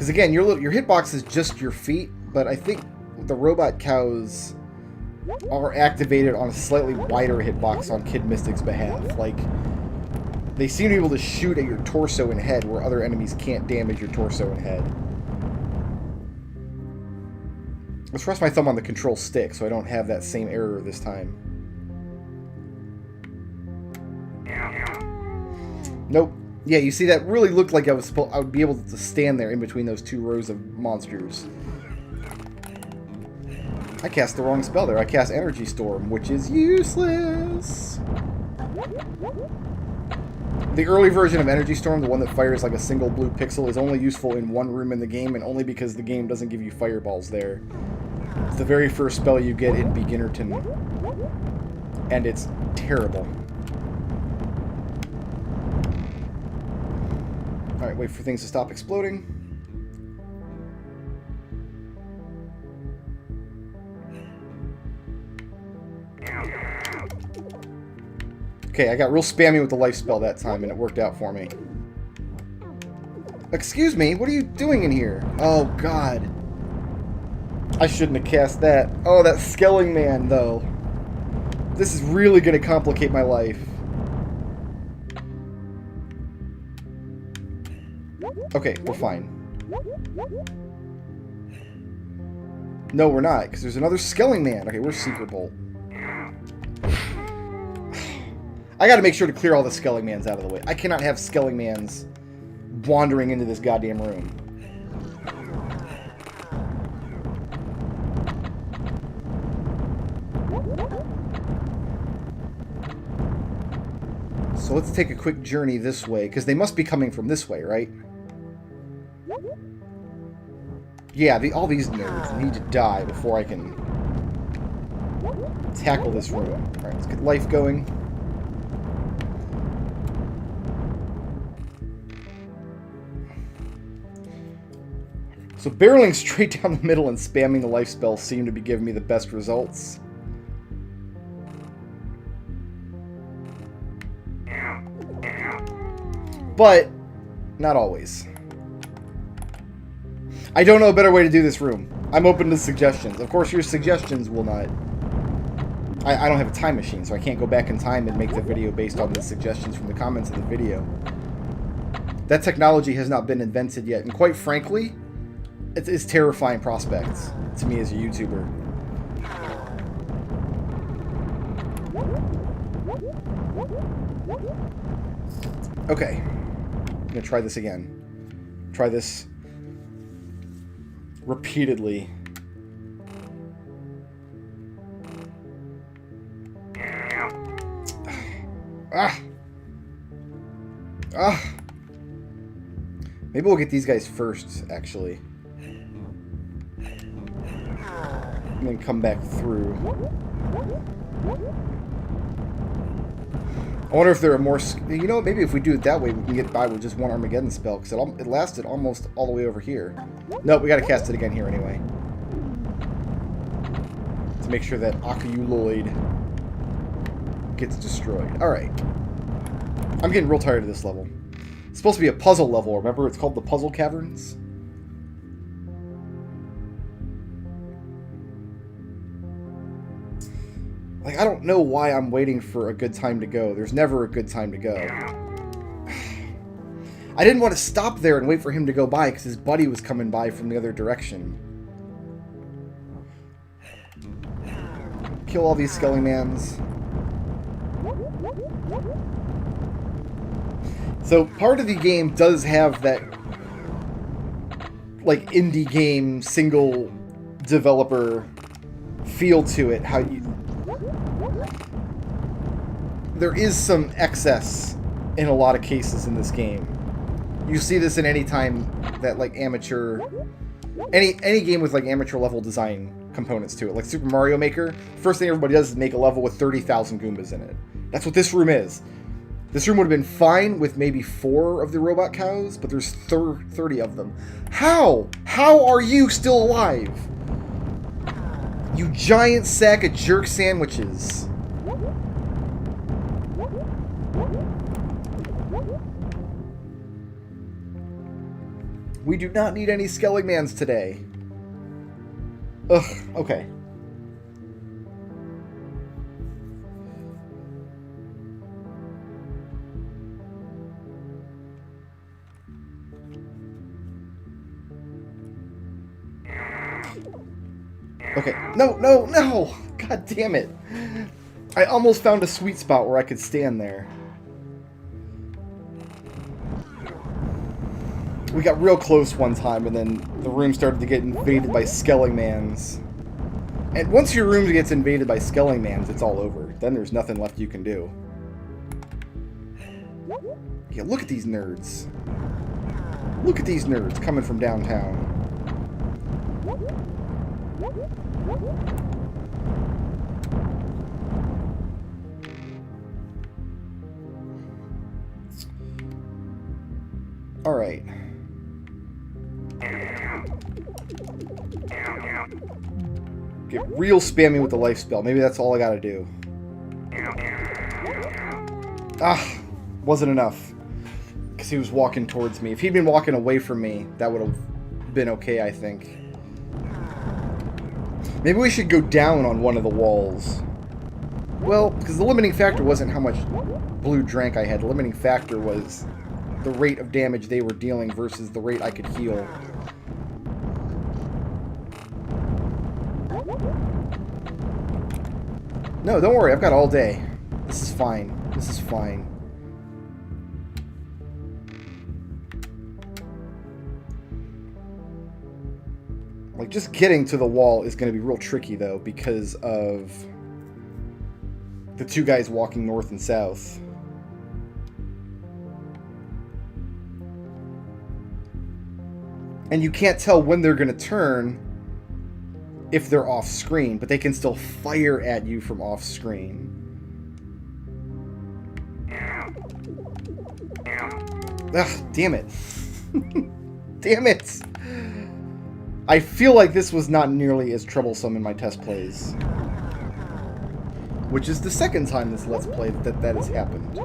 Because again, your hitbox is just your feet, but I think the robot cows are activated on a slightly wider hitbox on Kid Mystic's behalf. Like, they seem to be able to shoot at your torso and head where other enemies can't damage your torso and head. Let's rest my thumb on the control stick so I don't have that same error this time. Nope. Yeah, you see, that really looked like I would be able to stand there in between those two rows of monsters. I cast the wrong spell there. I cast Energy Storm, which is useless. The early version of Energy Storm, the one that fires like a single blue pixel, is only useful in one room in the game, and only because the game doesn't give you fireballs there. It's the very first spell you get in Beginnerton, and it's terrible. Alright, wait for things to stop exploding. Okay, I got real spammy with the life spell that time, and it worked out for me. Excuse me, what are you doing in here? Oh, God. I shouldn't have cast that. Oh, that Skelling Man, though. This is really going to complicate my life. Okay, we're fine. No, we're not, because there's another Skelling Man. Okay, where's Secret Bolt? I gotta make sure to clear all the Skellingmans out of the way. I cannot have Skellingmans wandering into this goddamn room. So let's take a quick journey this way, because they must be coming from this way, right? Yeah, all these nerds need to die before I can tackle this room. Alright, let's get life going. So barreling straight down the middle and spamming the life spell seem to be giving me the best results. But not always. I don't know a better way to do this room. I'm open to suggestions. Of course, your suggestions will not... I don't have a time machine, so I can't go back in time and make the video based on the suggestions from the comments of the video. That technology has not been invented yet, and quite frankly, it is terrifying prospects to me as a YouTuber. Okay. I'm gonna try this again. Try this repeatedly. Ah! Ah! Maybe we'll get these guys first, actually. And then come back through. I wonder if there are more... You know, maybe if we do it that way, we can get by with just one Armageddon spell, because it lasted almost all the way over here. Nope, we gotta cast it again here anyway. To make sure that Akuyuloid gets destroyed. Alright. I'm getting real tired of this level. It's supposed to be a puzzle level, remember? It's called the Puzzle Caverns. Like, I don't know why I'm waiting for a good time to go. There's never a good time to go. I didn't want to stop there and wait for him to go by because his buddy was coming by from the other direction. Kill all these Skellingmans. So part of the game does have that, like, indie game single developer feel to it. How you... There is some excess in a lot of cases in this game. You see this in any time that, like, amateur... Any game with, like, amateur level design components to it. Like Super Mario Maker, first thing everybody does is make a level with 30,000 Goombas in it. That's what this room is. This room would have been fine with maybe 4 of the robot cows, but there's 30 of them. How? How are you still alive? You giant sack of jerk sandwiches. We do not need any skellingmans today. Ugh, okay. Okay, no, no, no! God damn it. I almost found a sweet spot where I could stand there. We got real close one time, and then the room started to get invaded by skellingmans. And once your room gets invaded by skellingmans, it's all over. Then there's nothing left you can do. Yeah, look at these nerds. Look at these nerds coming from downtown. Alright. Get real spammy with the life spell. Maybe that's all I gotta do. Ah, wasn't enough. Because he was walking towards me. If he'd been walking away from me, that would have been okay, I think. Maybe we should go down on one of the walls. Well, because the limiting factor wasn't how much blue drank I had. The limiting factor was the rate of damage they were dealing versus the rate I could heal. No, don't worry. I've got all day. This is fine. This is fine. Like, just getting to the wall is going to be real tricky, though, because of the two guys walking north and south. And you can't tell when they're going to turn if they're off screen, but they can still fire at you from off screen. Ugh, damn it. Damn it. I feel like this was not nearly as troublesome in my test plays. Which is the second time this Let's Play that has happened.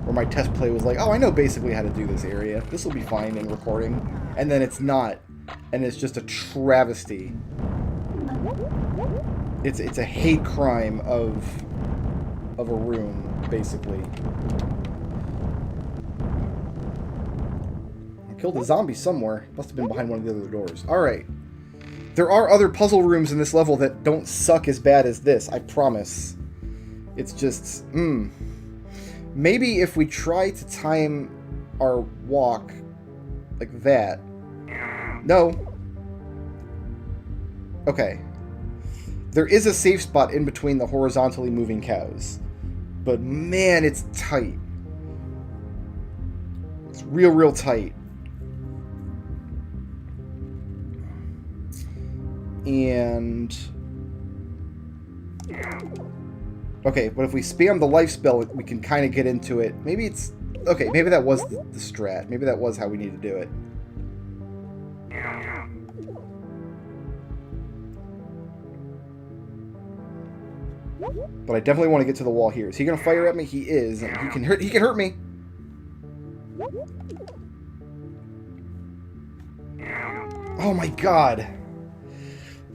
Where my test play was like, oh, I know basically how to do this area. This will be fine in recording. And then it's not. And it's just a travesty. It's a hate crime of a room, basically. I killed a zombie somewhere. Must have been behind one of the other doors. Alright. There are other puzzle rooms in this level that don't suck as bad as this, I promise. It's just, maybe if we try to time our walk like that. No. Okay. There is a safe spot in between the horizontally moving cows. But man, it's tight. It's real, real tight. And... okay, but if we spam the life spell, we can kind of get into it. Maybe it's... okay, maybe that was the strat. Maybe that was how we need to do it. But I definitely want to get to the wall here. Is he going to fire at me? He is. He can hurt me. Oh my god.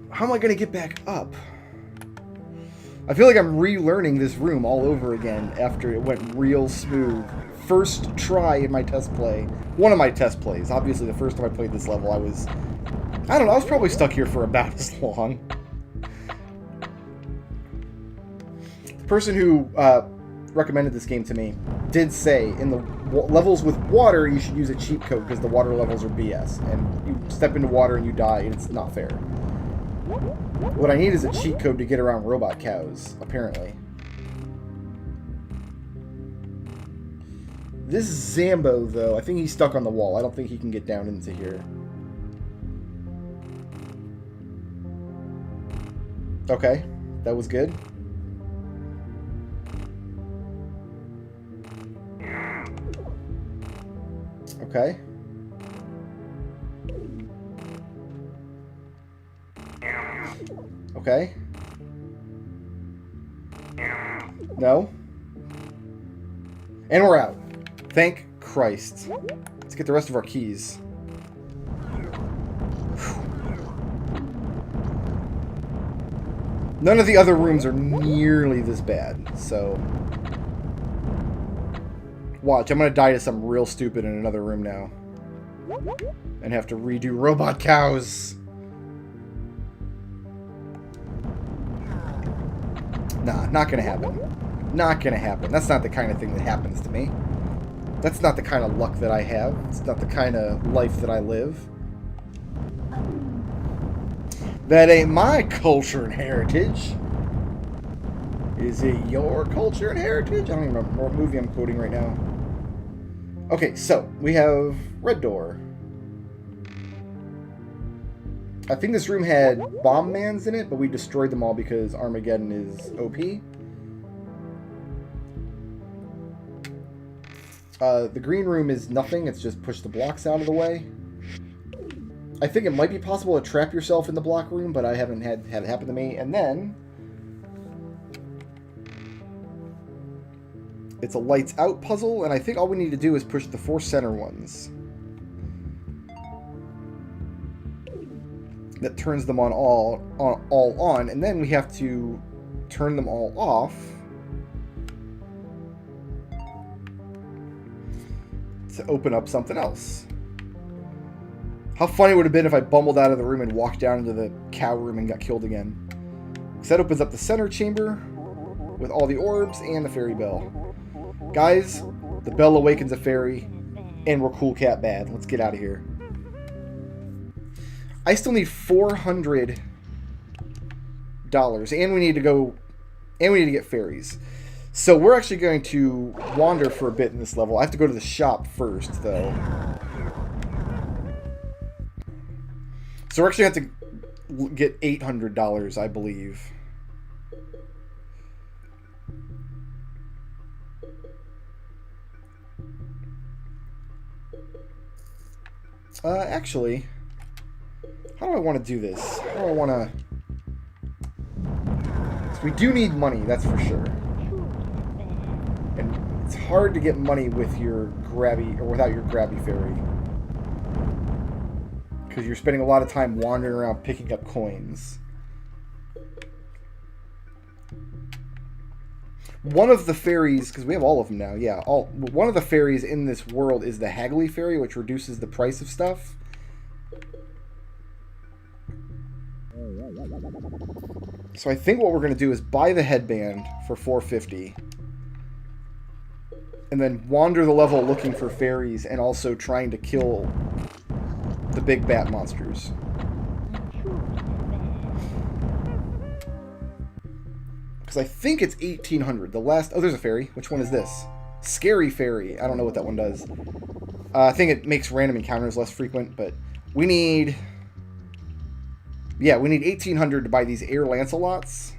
How am I going to get back up? I feel like I'm relearning this room all over again after it went real smooth. First try in my test play. One of my test plays. Obviously, the first time I played this level, I don't know, I was probably stuck here for about as long. The person who recommended this game to me did say in the levels with water, you should use a cheat code because the water levels are BS. And you step into water and you die, and it's not fair. What I need is a cheat code to get around robot cows, apparently. This Zambo, though, I think he's stuck on the wall. I don't think he can get down into here. Okay, that was good. Okay. Okay. No. And we're out. Thank Christ. Let's get the rest of our keys. None of the other rooms are nearly this bad, so... Watch, I'm gonna die to something real stupid in another room now. And have to redo robot cows. Nah, not gonna happen. Not gonna happen. That's not the kind of thing that happens to me. That's not the kind of luck that I have. It's not the kind of life that I live. That ain't my culture and heritage. Is it your culture and heritage? I don't even remember what movie I'm quoting right now. Okay, so we have red door. I think this room had bomb mans in it, but we destroyed them all because Armageddon is OP. The green room is nothing. It's just push the blocks out of the way. I think it might be possible to trap yourself in the block room, but I haven't had it happen to me. And then it's a lights out puzzle, and I think all we need to do is push the 4 center ones. That turns them on all on, and then we have to turn them all off to open up something else. How funny would it have been if I bumbled out of the room and walked down into the cow room and got killed again? Because that opens up the center chamber with all the orbs and the fairy bell. Guys, the bell awakens a fairy, and we're cool cat bad. Let's get out of here. I still need $400, and we need to go, and we need to get fairies. So we're actually going to wander for a bit in this level. I have to go to the shop first, though. So we're actually going to have to get $800, I believe. Actually, how do I want to do this? How do I want to... So we do need money, that's for sure. And it's hard to get money with your grabby, or without your grabby fairy. Because you're spending a lot of time wandering around picking up coins. One of the fairies, because we have all of them now, yeah. One of the fairies in this world is the Haggly fairy, which reduces the price of stuff. So I think what we're going to do is buy the headband for $450. And then wander the level looking for fairies and also trying to kill the big bat monsters. Because I think it's 1800. The last... Oh, there's a fairy. Which one is this? Scary fairy. I don't know what that one does. I think it makes random encounters less frequent, but we need... Yeah, we need 1800 to buy these Air Lancelots.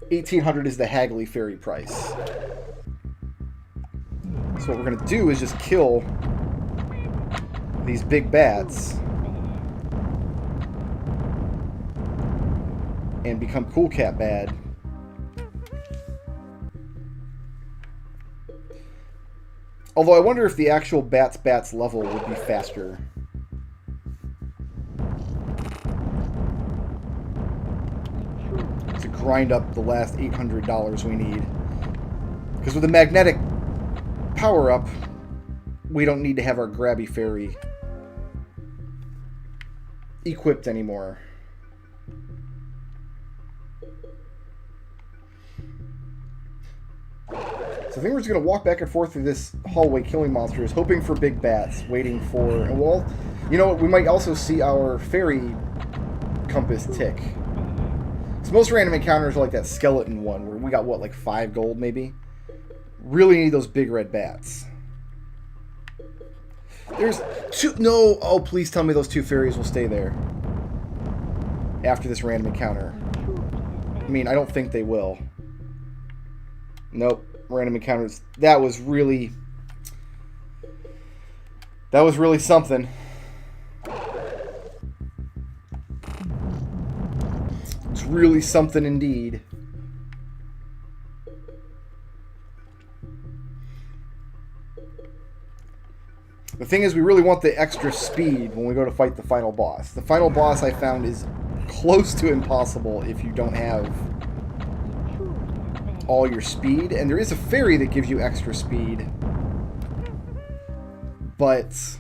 1800 is the Haggly fairy price. So what we're going to do is just kill these big bats and become cool cat bad. Although I wonder if the actual bats level would be faster. To grind up the last $800 we need. Because with the magnetic power-up, we don't need to have our grabby fairy equipped anymore. So I think we're just going to walk back and forth through this hallway killing monsters, hoping for big bats, waiting for... And we'll, you know what, we might also see our fairy compass tick. So most random encounters are like that skeleton one, where we got, what, like 5 gold maybe? Really need those big red bats. There's 2... No! Oh, please tell me those 2 fairies will stay there after this random encounter. I mean, I don't think they will. Nope. Random encounters. That was really something. It's really something indeed. The thing is, we really want the extra speed when we go to fight the final boss. The final boss I found is close to impossible if you don't have all your speed. And there is a fairy that gives you extra speed. But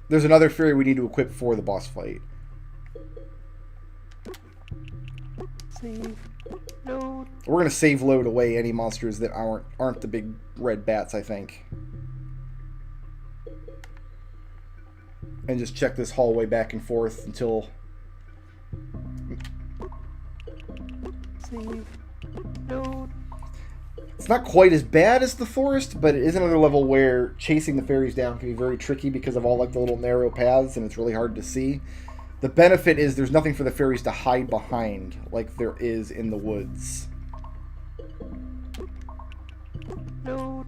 there's another fairy we need to equip for the boss fight. Save load. We're going to save load away any monsters that aren't the big red bats, I think. And just check this hallway back and forth until... Save load. It's not quite as bad as the forest, but it is another level where chasing the fairies down can be very tricky because of all like the little narrow paths, and it's really hard to see. The benefit is there's nothing for the fairies to hide behind like there is in the woods. Load.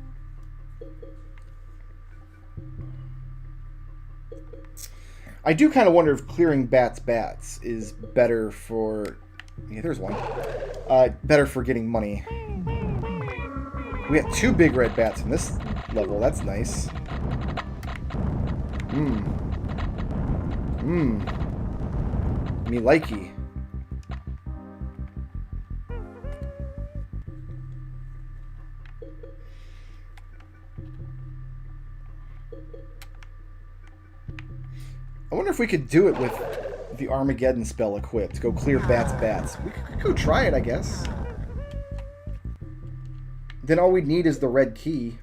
I do kind of wonder if clearing bats is better for... Yeah, there's one. Better for getting money. We got 2 big red bats in this level. That's nice. Me likey. I wonder if we could do it with the Armageddon spell equipped. Go clear bats. We could go try it, I guess. Then all we'd need is the red key.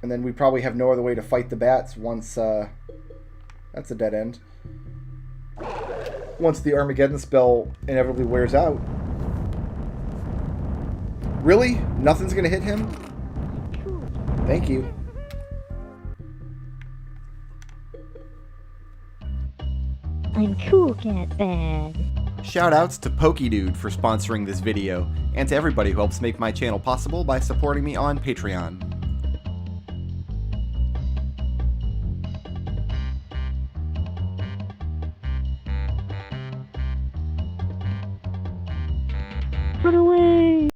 And then we probably have no other way to fight the bats once, that's a dead end. Once the Armageddon spell inevitably wears out. Really? Nothing's gonna hit him? Thank you. I'm Cool Cat Bad. Shoutouts to PokeDude for sponsoring this video, and to everybody who helps make my channel possible by supporting me on Patreon. Run away!